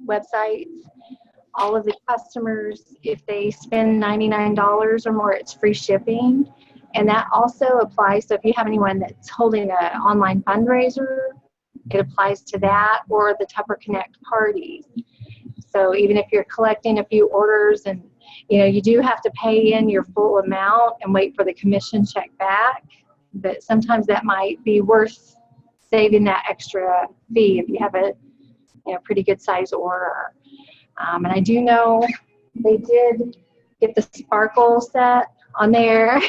websites. All of the customers, if they spend $99 or more, it's free shipping. And that also applies, so if you have anyone that's holding an online fundraiser, it applies to that, or the Tupper Connect parties. So even if you're collecting a few orders and, you do have to pay in your full amount and wait for the commission check back, but sometimes that might be worth saving that extra fee if you have a pretty good size order. And I do know they did get the sparkle set on there.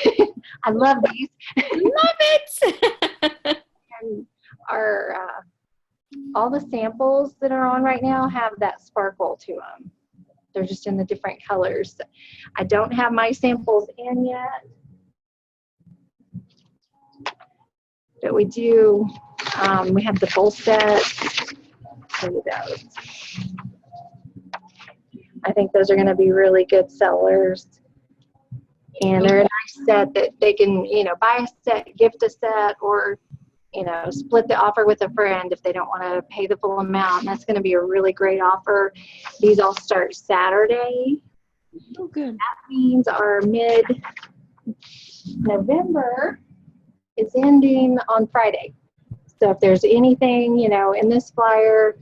I love these. Love it. And all the samples that are on right now have that sparkle to them. They're just in the different colors. I don't have my samples in yet, but we do. We have the full set. Show you those. I think those are going to be really good sellers. And they're a nice set that they can, buy a set, gift a set, or, split the offer with a friend if they don't want to pay the full amount. And that's going to be a really great offer. These all start Saturday. Oh, good. That means our mid-November is ending on Friday. So if there's anything, in this flyer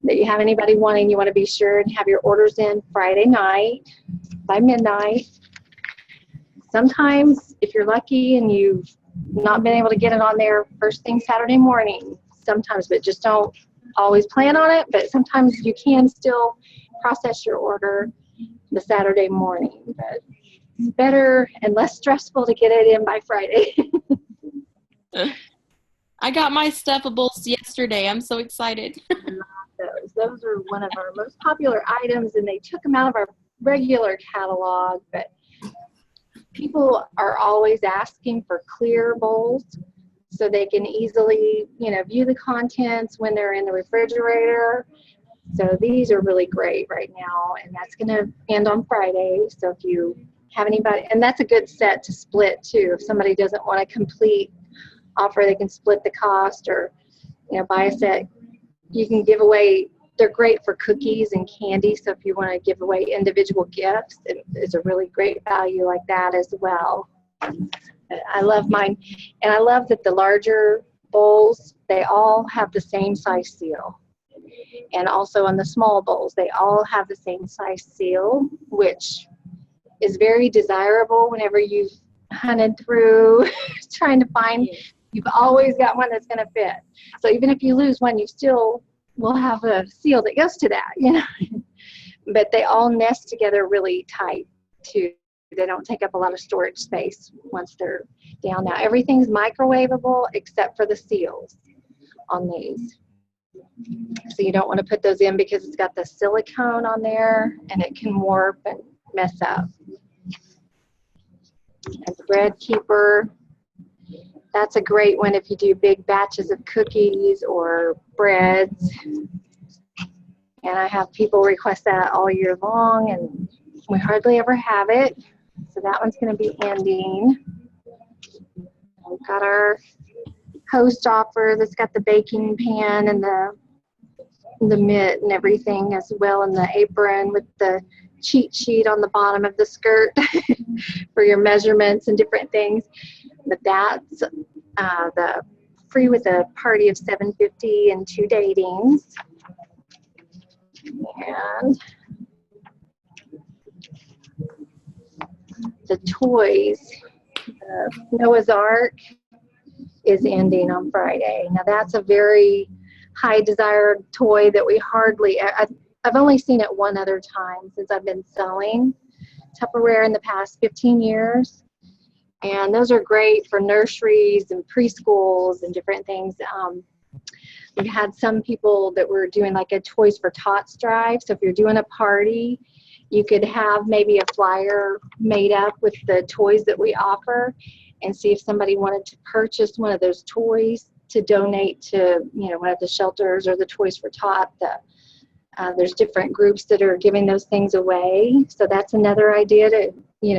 that you have anybody wanting, you want to be sure and have your orders in Friday night by midnight. Sometimes, if you're lucky and you've not been able to get it on there first thing Saturday morning, sometimes, but just don't always plan on it. But sometimes you can still process your order the Saturday morning. But it's better and less stressful to get it in by Friday. I got my stuffables yesterday. I'm so excited. Those are one of our most popular items, and they took them out of our regular catalog. But people are always asking for clear bowls so they can easily, view the contents when they're in the refrigerator. So these are really great right now, and that's going to end on Friday. So if you have anybody, and that's a good set to split too. If somebody doesn't want a complete offer, they can split the cost or, buy a set. You can give away, they're great for cookies and candy. So if you want to give away individual gifts, it's a really great value like that as well. I love mine. And I love that the larger bowls, they all have the same size seal. And also on the small bowls, they all have the same size seal, which is very desirable whenever you've hunted through trying to find. You've always got one that's going to fit. So even if you lose one, you still will have a seal that goes to that, But they all nest together really tight, too. They don't take up a lot of storage space once they're down. Now, everything's microwavable except for the seals on these. So you don't want to put those in because it's got the silicone on there, and it can warp and mess up. And the bread keeper. That's a great one if you do big batches of cookies or breads. And I have people request that all year long, and we hardly ever have it. So that one's going to be ending. We've got our host offer that's got the baking pan and the mitt and everything as well, and the apron with the cheat sheet on the bottom of the skirt for your measurements and different things. But that's the free with a party of $7.50 and 2 datings. And the toys, Noah's Ark is ending on Friday. Now that's a very high desired toy that we hardly, I've only seen it one other time since I've been selling Tupperware in the past 15 years. And those are great for nurseries and preschools and different things. We had some people that were doing like a Toys for Tots drive. So if you're doing a party, you could have maybe a flyer made up with the toys that we offer and see if somebody wanted to purchase one of those toys to donate to, one of the shelters or the Toys for Tot. There's different groups that are giving those things away. So that's another idea to,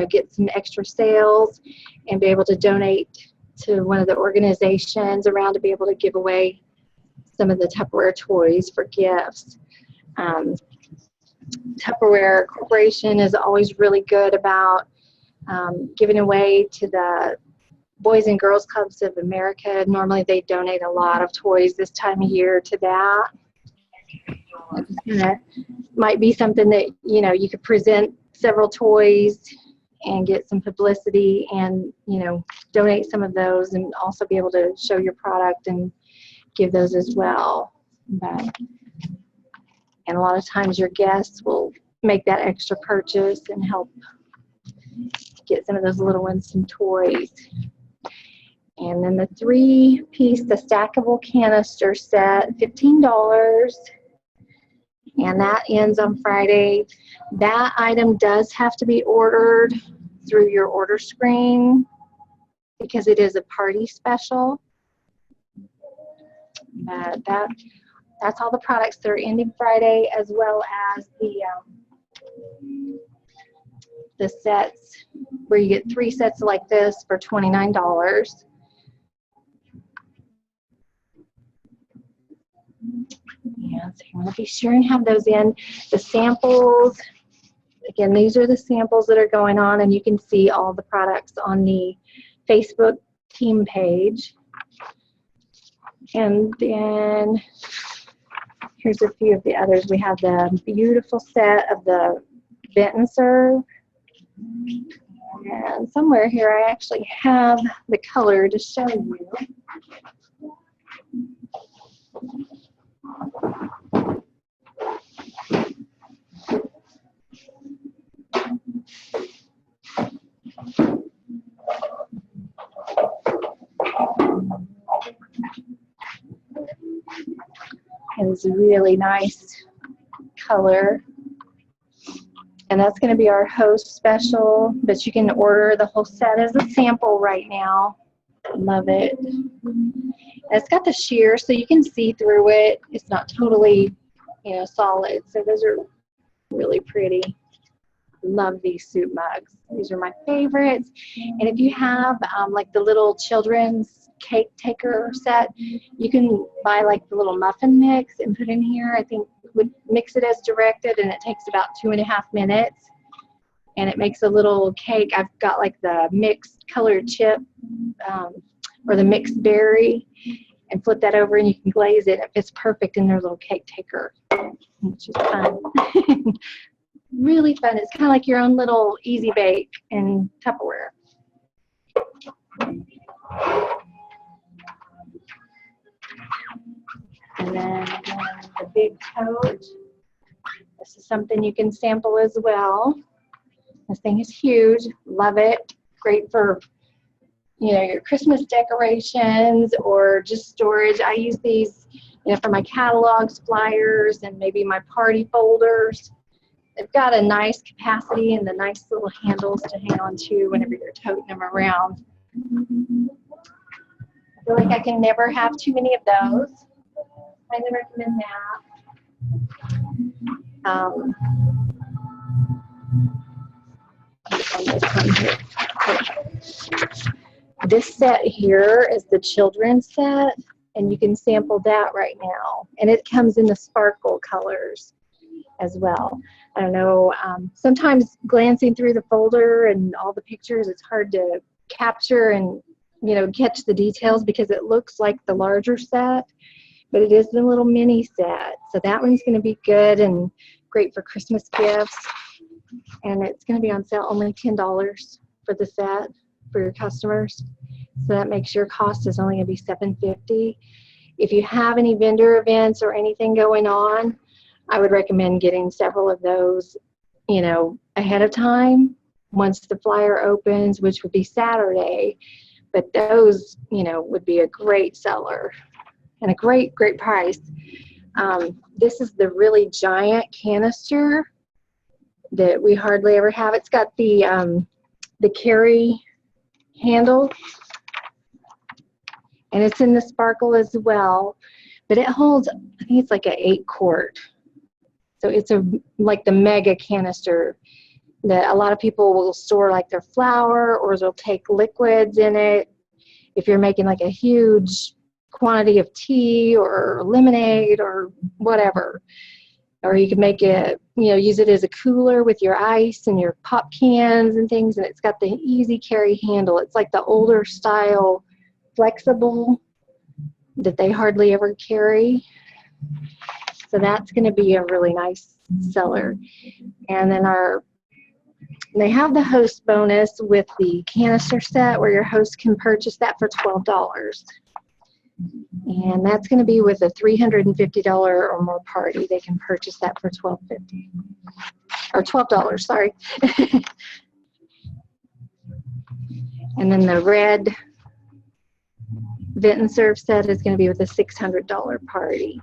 get some extra sales and be able to donate to one of the organizations around to be able to give away some of the Tupperware toys for gifts. Tupperware Corporation is always really good about giving away to the Boys and Girls Clubs of America. Normally they donate a lot of toys this time of year to that. Might be something that, you know, you could present several toys and get some publicity and, you know, donate some of those and also be able to show your product and give those as well. And a lot of times your guests will make that extra purchase and help get some of those little ones some toys. And then the 3-piece, the stackable canister set, $15. And that ends on Friday. That item does have to be ordered through your order screen because it is a party special. That's all the products that are ending Friday, as well as the sets where you get 3 sets like this for $29. Yeah, so you want to be sure and have those in. The samples, again, these are the samples that are going on, and you can see all the products on the Facebook team page. And then here's a few of the others. We have the beautiful set of the Bent and Serve. And somewhere here I actually have the color to show you. It's a really nice color. And that's going to be our host special, but you can order the whole set as a sample right now. Love it. And it's got the sheer so you can see through it. It's not totally, you know, solid. So those are really pretty. Love these soup mugs. These are my favorites. And if you have like the little children's cake taker set, you can buy like the little muffin mix and put in here. I think would mix it as directed, and it takes about 2.5 minutes, and it makes a little cake. I've got like the mixed colored chip or the mixed berry, and flip that over and you can glaze it. It fits perfect in their little cake taker, which is fun. Really fun. It's kind of like your own little easy bake in Tupperware. And then the big tote. This is something you can sample as well. This thing is huge. Love it. Great for, you know, your Christmas decorations or just storage. I use these, you know, for my catalogs, flyers, and maybe my party folders. They've got a nice capacity and the nice little handles to hang on to whenever you're toting them around. I feel like I can never have too many of those. I recommend that. This set here is the children's set, and you can sample that right now. And it comes in the sparkle colors as well. I don't know, sometimes glancing through the folder and all the pictures, it's hard to capture and, you know, catch the details because it looks like the larger set, but it is the little mini set. So that one's going to be good and great for Christmas gifts. And it's going to be on sale only $10 for the set for your customers. So that makes your cost is only going to be $7.50. If you have any vendor events or anything going on, I would recommend getting several of those, you know, ahead of time once the flyer opens, which would be Saturday. But those, you know, would be a great seller and a great, great price. This is the really giant canister that we hardly ever have. It's got the carry handle, and it's in the sparkle as well. But it holds, I think it's like an 8-quart. So it's like the mega canister that a lot of people will store like their flour, or they'll take liquids in it. If you're making like a huge quantity of tea or lemonade or whatever, Or you can make it, use it as a cooler with your ice and your pop cans and things. And it's got the easy carry handle. It's like the older style flexible that they hardly ever carry. So that's going to be a really nice seller. And then they have the host bonus with the canister set where your host can purchase that for $12. And that's going to be with a $350 or more party. They can purchase that for $12.50 or $12, sorry. And then the red Vent and Serve set is going to be with a $600 party.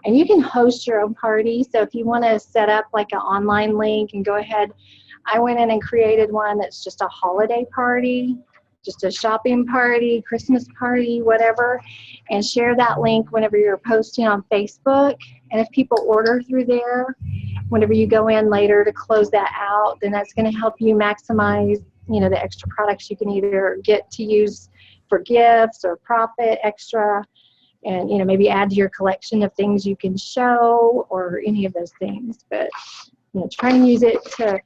And you can host your own party. So if you want to set up like an online link and go ahead, I went in and created one that's just a holiday party, just a shopping party, Christmas party, whatever, and share that link whenever you're posting on Facebook. And if people order through there, whenever you go in later to close that out, then that's going to help you maximize, the extra products you can either get to use for gifts or profit extra, and, maybe add to your collection of things you can show or any of those things. But, try and use it to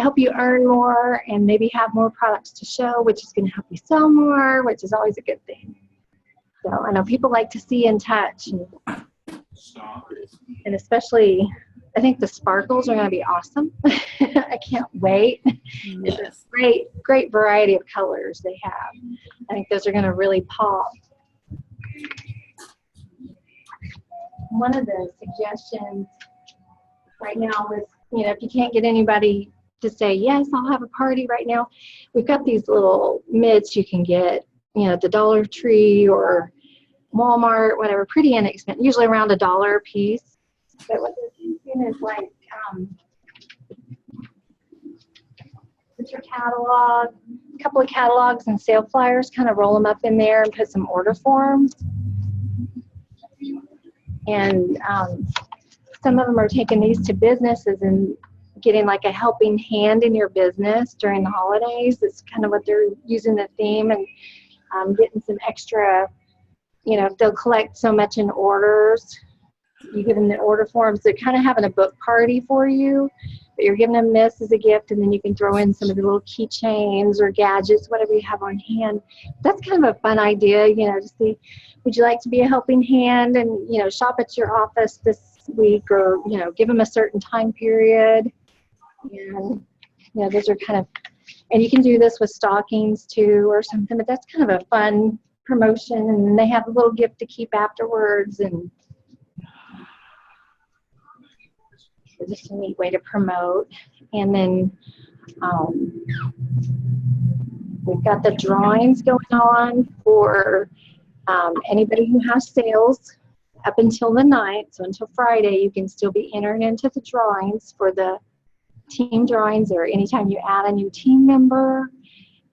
help you earn more and maybe have more products to show, which is going to help you sell more, which is always a good thing. So I know people like to see and touch, and especially I think the sparkles are going to be awesome. I can't wait. Yes. It's a great variety of colors they have. I think those are going to really pop. One of the suggestions right now is, if you can't get anybody to say, yes, I'll have a party right now, we've got these little mitts you can get, at the Dollar Tree or Walmart, whatever, pretty inexpensive, usually around $1 a piece. But what they're using is like, put your catalog, a couple of catalogs and sale flyers, kind of roll them up in there and put some order forms. And some of them are taking these to businesses and getting like a helping hand in your business during the holidays. It's kind of what they're using the theme, and getting some extra, if they'll collect so much in orders, you give them the order forms. They're kind of having a book party for you, but you're giving them this as a gift, and then you can throw in some of the little keychains or gadgets, whatever you have on hand. That's kind of a fun idea, to see, would you like to be a helping hand and, shop at your office this week, or, give them a certain time period. And, those are kind of, and you can do this with stockings too or something, but that's kind of a fun promotion, and they have a little gift to keep afterwards, and it's just a neat way to promote. And then we've got the drawings going on for anybody who has sales up until the 9th. So until Friday, you can still be entered into the drawings for the team drawings, or anytime you add a new team member.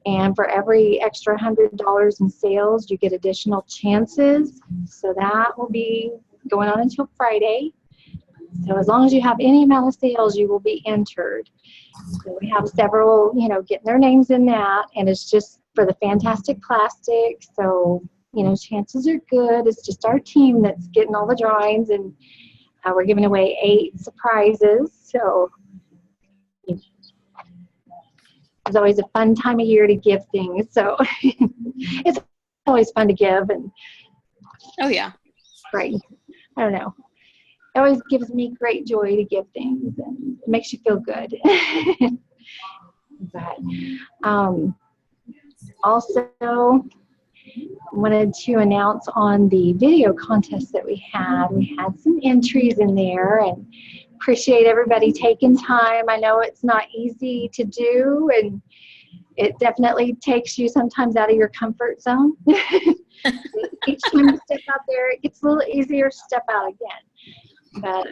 And for every extra $100 in sales, you get additional chances. So that will be going on until Friday. So as long as you have any amount of sales, you will be entered. So we have several, getting their names in that, and it's just for the Fantastic Plastic. So, chances are good. It's just our team that's getting all the drawings, and we're giving away 8 surprises. So it's always a fun time of year to give things. So it's always fun to give. And Oh, yeah. right. I don't know. It always gives me great joy to give things, and it makes you feel good. But also wanted to announce on the video contest that we had some entries in there, and appreciate everybody taking time. I know it's not easy to do, and it definitely takes you sometimes out of your comfort zone. Each time you step out there, it gets a little easier to step out again. But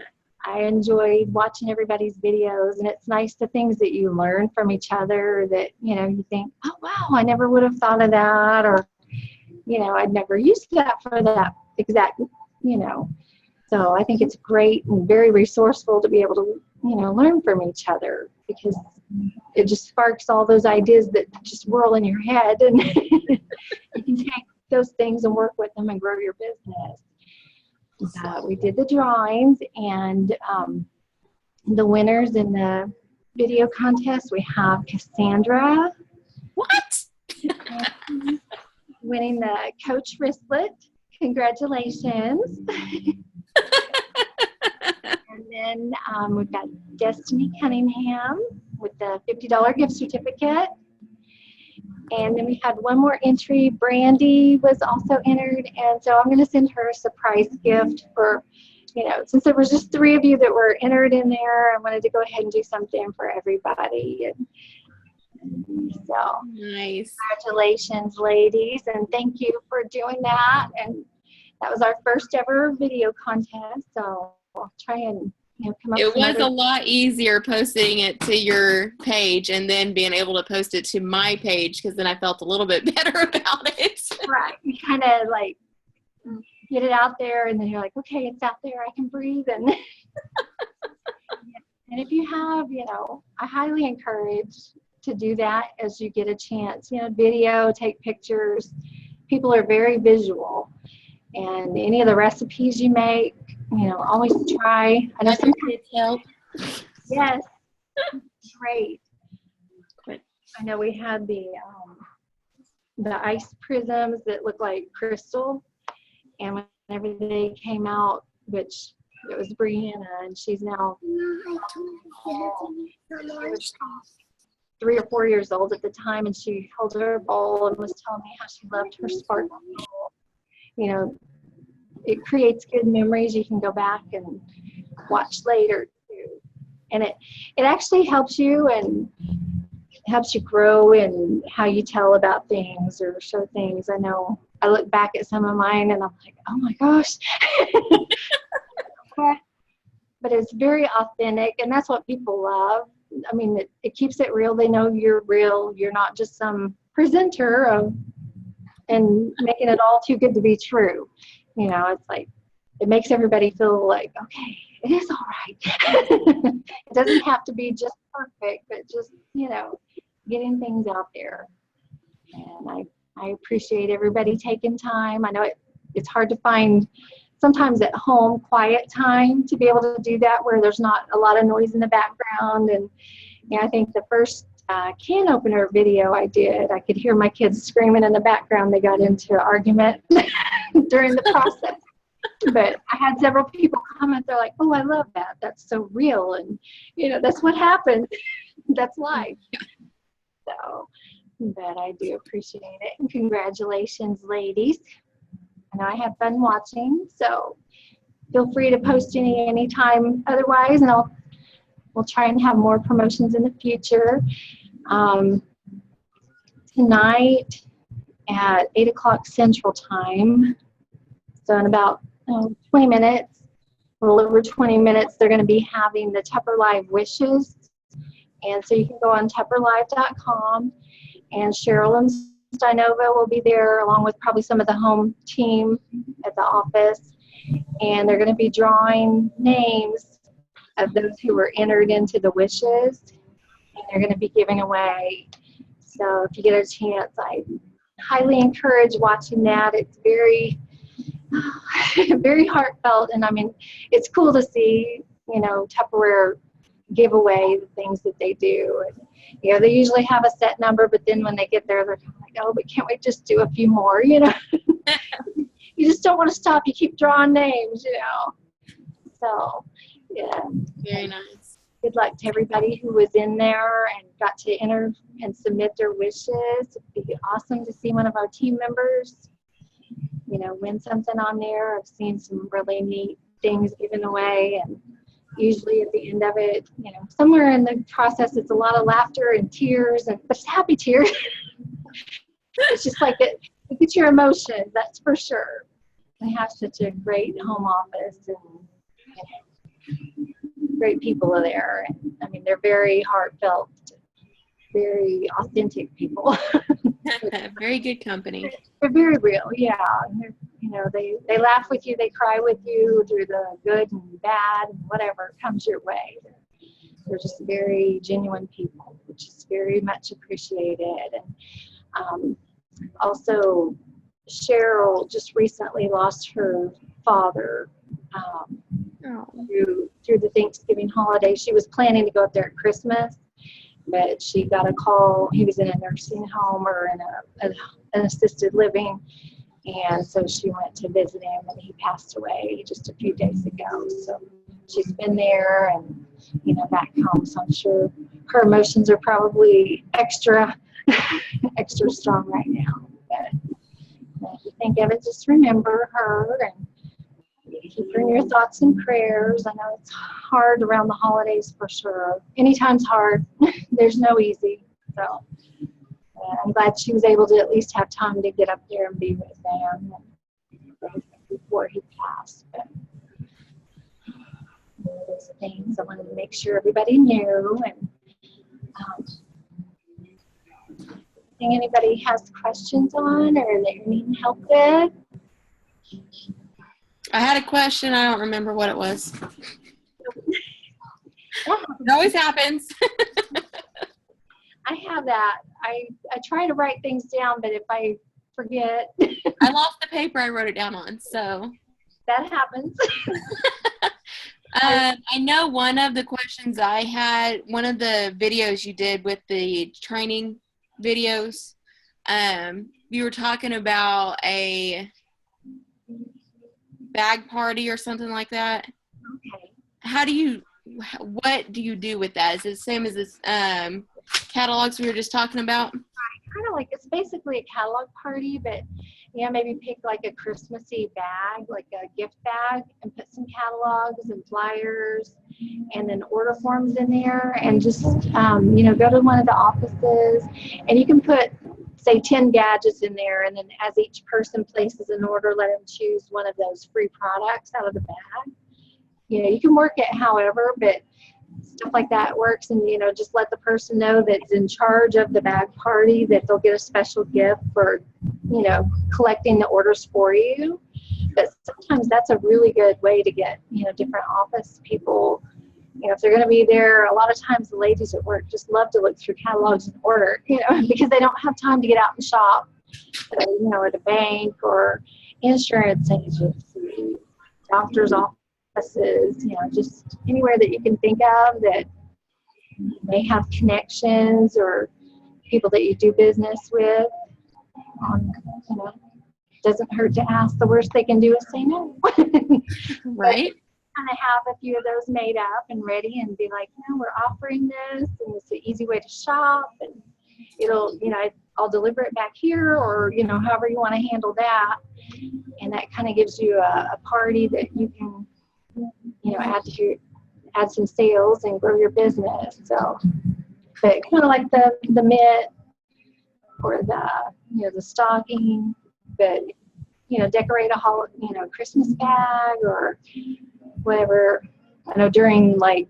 I enjoyed watching everybody's videos, and it's nice the things that you learn from each other that, you think, oh, wow, I never would have thought of that, or, I'd never used that for that exact, So I think it's great and very resourceful to be able to, learn from each other, because it just sparks all those ideas that just whirl in your head, and you can take those things and work with them and grow your business. We did the drawings, and the winners in the video contest, we have Cassandra. What? Winning the Coach wristlet. Congratulations. And then we've got Destiny Cunningham with the $50 gift certificate. And then we had one more entry. Brandy was also entered. And so I'm going to send her a surprise gift for, since there was just 3 of you that were entered in there, I wanted to go ahead and do something for everybody. And so Nice. congratulations, ladies. And thank you for doing that. And that was our first ever video contest. So I'll try and come up It with was another. a lot easier posting it to your page and then being able to post it to my page, because then I felt a little bit better about it. Right. You kind of like get it out there, and then you're like, okay, it's out there. I can breathe. And and if you have, I highly encourage to do that as you get a chance. Video, take pictures. People are very visual. And any of the recipes you make, always try. I know Let your kids help. Yes, great. Good. I know we had the ice prisms that look like crystal, and whenever they came out, which it was Brianna, and she's now 3 or 4 years old at the time, and she held her bowl and was telling me how she loved her sparkle bowl. It creates good memories you can go back and watch later too. And it actually helps you and helps you grow in how you tell about things or show things. I know I look back at some of mine and I'm like, oh my gosh. But it's very authentic, and that's what people love. I mean, it keeps it real. They know you're real. You're not just some presenter and making it all too good to be true. It's like, it makes everybody feel like, okay, it is all right. It doesn't have to be just perfect, but just, getting things out there. And I appreciate everybody taking time. I know it's hard to find sometimes at home quiet time to be able to do that where there's not a lot of noise in the background. And I think the first can opener video I did, I could hear my kids screaming in the background. They got into an argument during the process. But I had several people comment. They're like, oh, I love that. That's so real. And, that's what happens. That's life. So, but I do appreciate it. And congratulations, ladies. I know I had fun watching. So feel free to post anytime otherwise. And we'll try and have more promotions in the future. Tonight at 8 o'clock Central Time, so in about 20 minutes, a little over 20 minutes, they're going to be having the Tupper Live Wishes. And so you can go on tupperlive.com, and Cheryl and Steinova will be there along with probably some of the home team at the office. And they're going to be drawing names of those who were entered into the wishes, and they're going to be giving away. So if you get a chance, I highly encourage watching that. It's very, very heartfelt, and I mean, it's cool to see, Tupperware give away the things that they do. And, they usually have a set number, but then when they get there, they're kind of like, oh, but can't we just do a few more, You just don't want to stop. You keep drawing names, So, yeah. Very nice. Good luck to everybody who was in there and got to enter and submit their wishes. It'd be awesome to see one of our team members, win something on there. I've seen some really neat things given away, and usually at the end of it, somewhere in the process, it's a lot of laughter and tears, but it's happy tears. It's just like it gets your emotions, that's for sure. They have such a great home office, and great people are there. And, I mean, they're very heartfelt, very authentic people. Very good company. They're very real, yeah. They laugh with you, they cry with you through the good and bad and whatever comes your way. They're just very genuine people, which is very much appreciated. And also, Cheryl just recently lost her father Oh. through the Thanksgiving holiday. She was planning to go up there at Christmas, but she got a call. He was in a nursing home or in an assisted living, and so she went to visit him, and he passed away just a few days ago. So she's been there and, back home. So I'm sure her emotions are probably extra strong right now. But if you think of it, just remember her and keep her in your thoughts and prayers. I know it's hard around the holidays for sure. Anytime's hard. There's no easy. So I'm glad she was able to at least have time to get up there and be with them before he passed. But those things I wanted to make sure everybody knew. And anything anybody has questions on or that you need help with? I had a question. I don't remember what it was. It always happens. I have that. I try to write things down, but if I forget. I lost the paper I wrote it down on, so. That happens. I know one of the questions I had, one of the videos you did with the training videos, you were talking about a bag party or something like that. Okay. What do you do with that? Is it the same as this catalogs we were just talking about? Kind of like, it's basically a catalog party, but maybe pick like a Christmassy bag, like a gift bag, and put some catalogs and flyers and then order forms in there, and just go to one of the offices, and you can put, say, 10 gadgets in there, and then as each person places an order, let them choose one of those free products out of the bag. You can work it however, but stuff like that works. And just let the person know that's in charge of the bag party that they'll get a special gift for collecting the orders for you. But sometimes that's a really good way to get different office people, if they're going to be there. A lot of times the ladies at work just love to look through catalogs and order, because they don't have time to get out and shop. So, at a bank or insurance agency, doctor's offices, just anywhere that you can think of that may have connections or people that you do business with. Doesn't hurt to ask. The worst they can do is say no. Right. Kind of have a few of those made up and ready and be like, we're offering this, and it's an easy way to shop, and it'll, I'll deliver it back here, or, however you want to handle that. And that kind of gives you a party that you can, add some sales and grow your business. So, but kind of like the mitt or the stocking, but decorate a Christmas bag or whatever. I know during like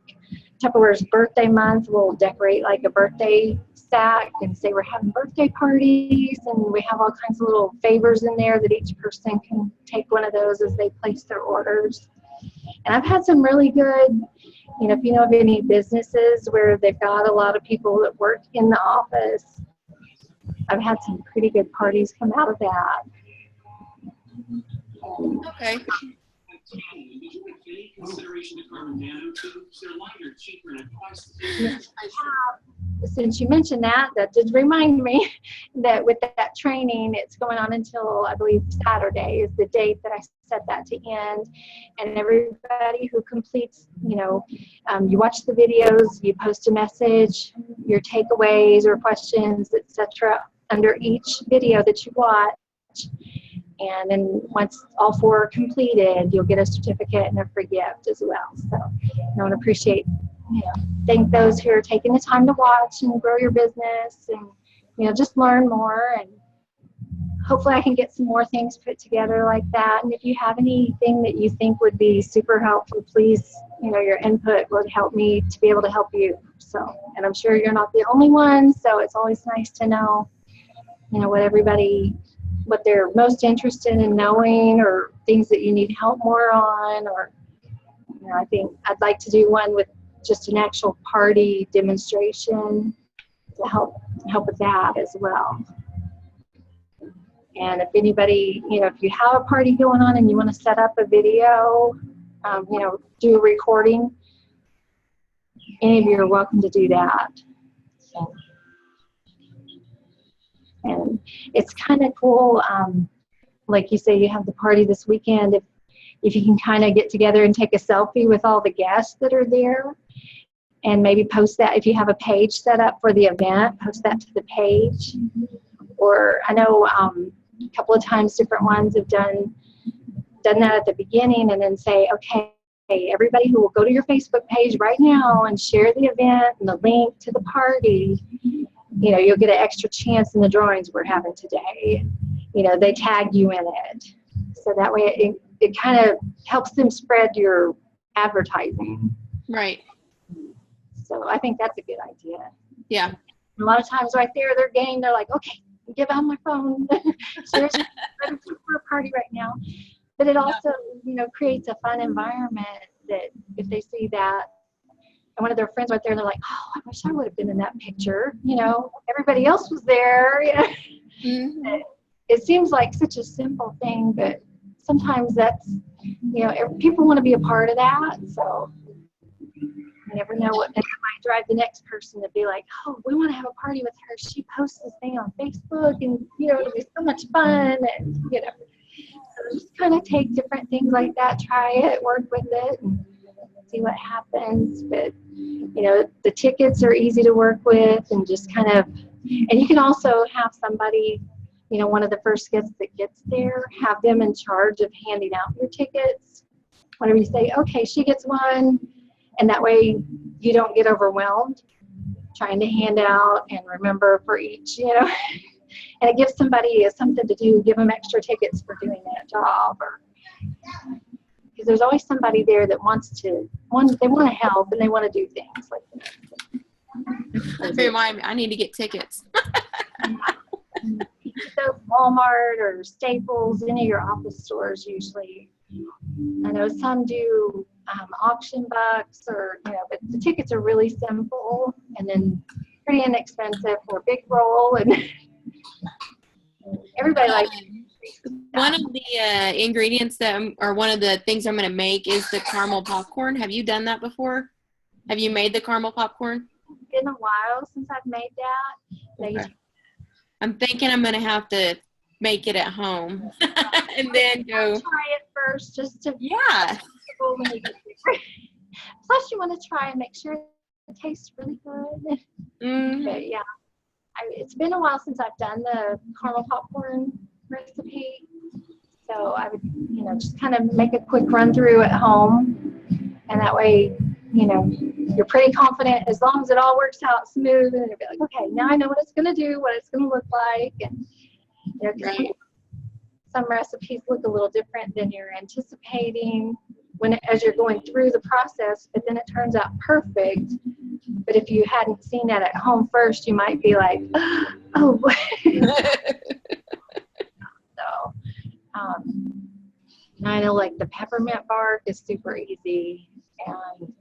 Tupperware's birthday month, we'll decorate like a birthday stack and say we're having birthday parties, and we have all kinds of little favors in there that each person can take one of those as they place their orders. And I've had some really good, if you know of any businesses where they've got a lot of people that work in the office, I've had some pretty good parties come out of that. Okay. Since you mentioned that did remind me that with that training, it's going on until, I believe, Saturday is the date that I set that to end. And everybody who completes, you watch the videos, you post a message, your takeaways or questions, etc., under each video that you watch. And then once all 4 are completed, you'll get a certificate and a free gift as well. So I want to appreciate, thank those who are taking the time to watch and grow your business and, just learn more. And hopefully I can get some more things put together like that. And if you have anything that you think would be super helpful, please, your input would help me to be able to help you. So, and I'm sure you're not the only one. So it's always nice to know, what they're most interested in knowing, or things that you need help more on, or, I think I'd like to do one with just an actual party demonstration to help with that as well. And if anybody, if you have a party going on and you want to set up a video, do a recording, any of you are welcome to do that. So, and it's kind of cool. Like you say, you have the party this weekend. If you can kind of get together and take a selfie with all the guests that are there, and maybe post that. If you have a page set up for the event, post that to the page. Or I know a couple of times different ones have done that at the beginning, and then say, okay, everybody who will go to your Facebook page right now and share the event and the link to the party, you'll get an extra chance in the drawings we're having today. They tag you in it. So that way it kind of helps them spread your advertising. Right. So I think that's a good idea. Yeah. A lot of times right there, they're game. They're like, okay, give out my phone. Seriously, ready for a party right now. But it also, creates a fun environment that if they see that, and one of their friends right there, they're like, oh, I wish I would have been in that picture. Everybody else was there. Mm-hmm. It seems like such a simple thing, but sometimes that's, people want to be a part of that. So you never know what, and it might drive the next person to be like, oh, we want to have a party with her. She posts this thing on Facebook, and, it'll be so much fun. And, so just kind of take different things like that, try it, work with it, and see what happens. But, the tickets are easy to work with, and just kind of, and you can also have somebody, one of the first guests that gets there, have them in charge of handing out your tickets. Whenever you say, okay, she gets one, and that way you don't get overwhelmed trying to hand out and remember for each, and it gives somebody something to do, give them extra tickets for doing that job, or because there's always somebody there that they want to help and they want to do things like that. Remind me, I need to get tickets. So Walmart or Staples, any of your office stores usually. I know some do auction bucks, or but the tickets are really simple and then pretty inexpensive for a big roll, and everybody likes. One of the ingredients or one of the things I'm going to make is the caramel popcorn. Have you done that before? Have you made the caramel popcorn? It's been a while since I've made that. Okay. I'm thinking I'm going to have to make it at home and then go. Try it first, just to yeah. Plus, you want to try and make sure it tastes really good. Mm-hmm. But yeah, it's been a while since I've done the caramel popcorn recipe, so I would, just kind of make a quick run through at home, and that way, you're pretty confident as long as it all works out smooth, and you'll be like, okay, now I know what it's going to do, what it's going to look like, and Right. Some recipes look a little different than you're anticipating as you're going through the process, but then it turns out perfect. But if you hadn't seen that at home first, you might be like, oh. So, I know like the peppermint bark is super easy, and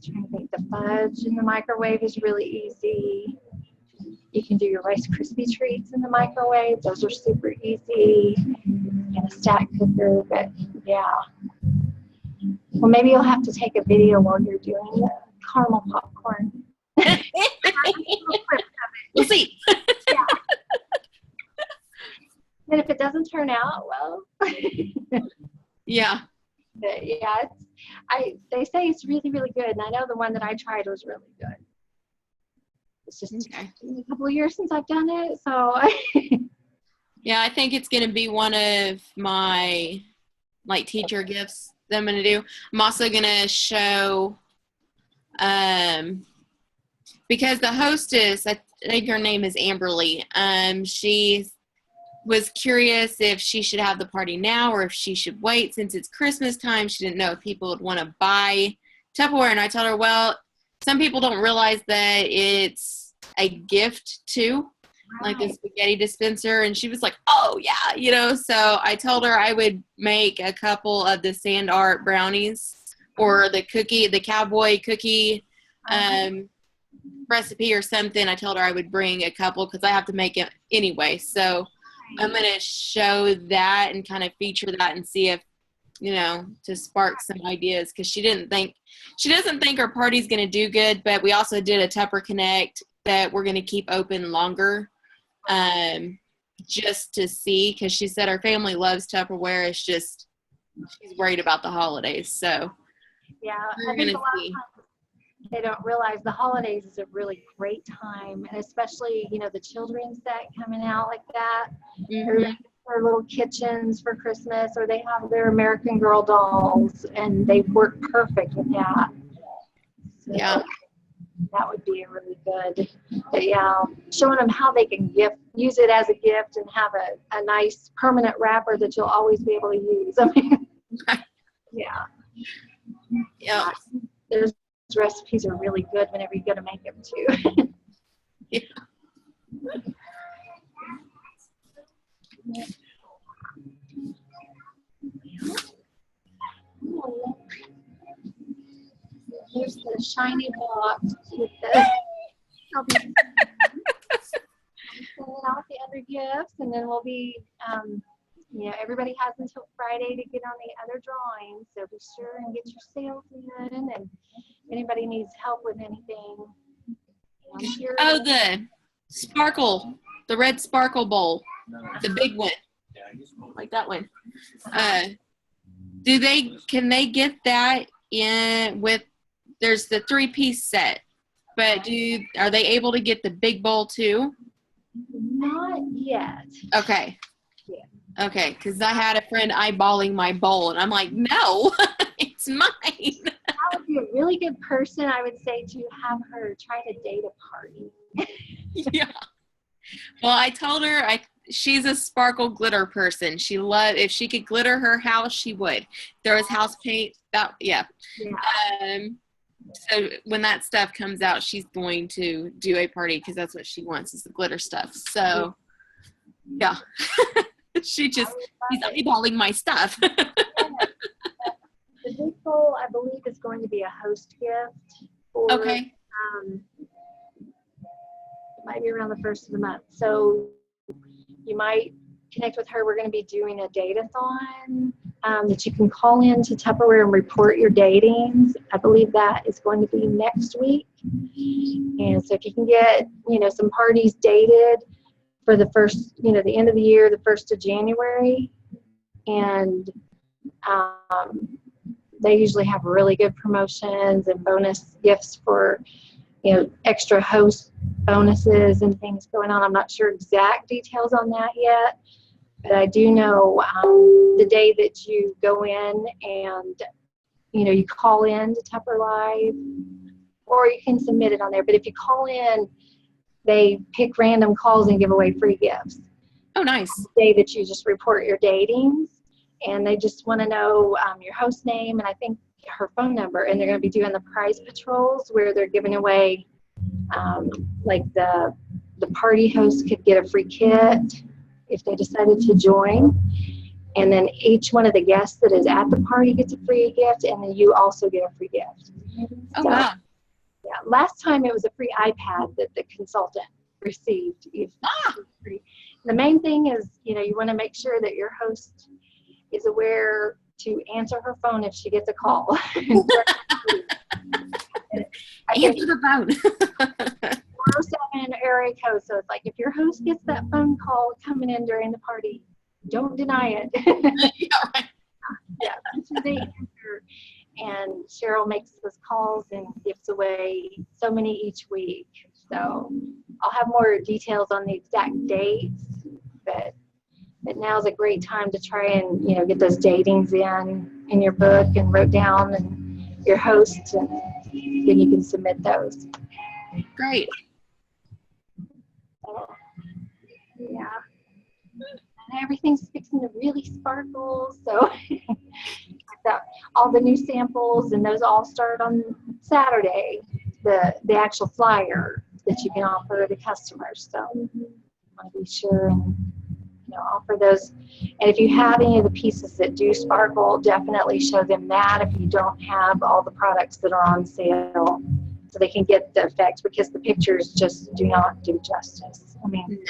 trying to think, the fudge in the microwave is really easy. You can do your Rice Krispie treats in the microwave. Those are super easy. And a stack cooker, but yeah. Well, maybe you'll have to take a video while you're doing the caramel popcorn. We'll see. Yeah. And if it doesn't turn out well. Yeah. But yeah, they say it's really, really good. And I know the one that I tried was really good. It's just okay. a couple of years since I've done it, so. Yeah, I think it's going to be one of my teacher gifts that I'm going to do. I'm also going to show, because the hostess, I think her name is Amberly. She was curious if she should have the party now or if she should wait since it's Christmas time. She didn't know if people would want to buy Tupperware, and I told her, well, some people don't realize that it's a gift too, right. Like a spaghetti dispenser. And she was like, oh yeah, so I told her I would make a couple of the sand art brownies or the cowboy cookie, recipe or something, I told her I would bring a couple because I have to make it anyway. So I'm going to show that and kind of feature that and see if, to spark some ideas, because she doesn't think our party's going to do good, but we also did a Tupper Connect that we're going to keep open longer, just to see, because she said her family loves Tupperware. It's just she's worried about the holidays. So yeah, we're going to see. They don't realize the holidays is a really great time, and especially, the children's set coming out like that. Mm-hmm. Their little kitchens for Christmas, or they have their American Girl dolls, and they work perfect with that. So yeah, that would be a really good. But yeah, showing them how they can use it as a gift and have a nice permanent wrapper that you'll always be able to use. I mean, yeah. Those recipes are really good whenever you go to make them too. Yeah. Here's the shiny box with the I'll be sending out the other gifts, and then we'll be everybody has until Friday to get on the other drawings, so be sure and get your sales in, and if anybody needs help with anything, I'm here. Oh, the red sparkle bowl, the big one, like that one. Can they get that in with? There's the 3-piece set, but are they able to get the big bowl too? Not yet. Okay. Yeah. Okay, because I had a friend eyeballing my bowl, and I'm like, no, it's mine. That would be a really good person, I would say, to have her try to date a party. Yeah. Well, I told her she's a sparkle glitter person. If she could glitter her house, she would. There was house paint. Yeah. So when that stuff comes out, she's going to do a party because that's what she wants, is the glitter stuff. So, yeah. She's eyeballing my stuff. The big bowl, I believe, is going to be a host gift. Okay. It might be around the first of the month. So you might connect with her. We're going to be doing a date-a-thon that you can call in to Tupperware and report your datings. I believe that is going to be next week. And so if you can get, some parties dated for the first, the end of the year, the 1st of January, and they usually have really good promotions and bonus gifts for, extra host bonuses and things going on. I'm not sure exact details on that yet, but I do know the day that you go in and, you call in to Tupper Live, or you can submit it on there. But if you call in, they pick random calls and give away free gifts. Oh, nice. The day that you just report your datings, and they just want to know your host name and I think her phone number, and they're going to be doing the prize patrols where they're giving away like the party host could get a free kit if they decided to join, and then each one of the guests that is at the party gets a free gift, and then you also get a free gift. Oh, wow. Yeah, last time it was a free iPad that the consultant received. The main thing is, you want to make sure that your host is aware to answer her phone if she gets a call. Answer the phone. 407 area code. So it's like if your host gets that phone call coming in during the party, don't deny it. Yeah, right. Yeah, they answer. And Cheryl makes those calls and gives away so many each week. So I'll have more details on the exact dates, but now's a great time to try and get those datings in your book and wrote down and your hosts, and then you can submit those. Great. So, yeah. And everything's fixing to really sparkle. So I've got all the new samples, and those all start on Saturday, the actual flyer that you can offer the customers. So I want to be sure and offer those. And if you have any of the pieces that do sparkle, definitely show them that if you don't have all the products that are on sale. so they can get the effect, because the pictures just do not do justice. I mean,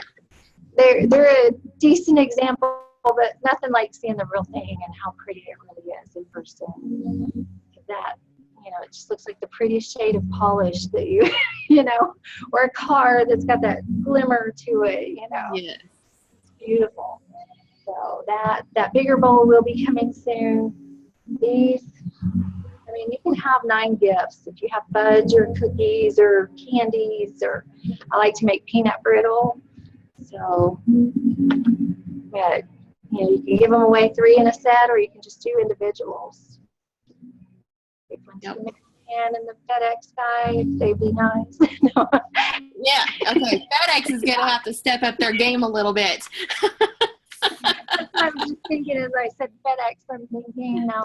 they're a decent example, but nothing like seeing the real thing and how pretty it really is in person. That, it just looks like the prettiest shade of polish that you, or a car that's got that glimmer to it, Yes. It's beautiful. So that bigger bowl will be coming soon. These, you can have 9 gifts. If you have fudge or cookies or candies, or I like to make peanut brittle. So, yeah, you can give them away 3 in a set, or you can just do individuals. Yep. And the FedEx guy, if they'd be nice. No. Yeah. Okay. FedEx is going to have to step up their game a little bit. That's what I was just thinking as I said FedEx. I'm thinking now.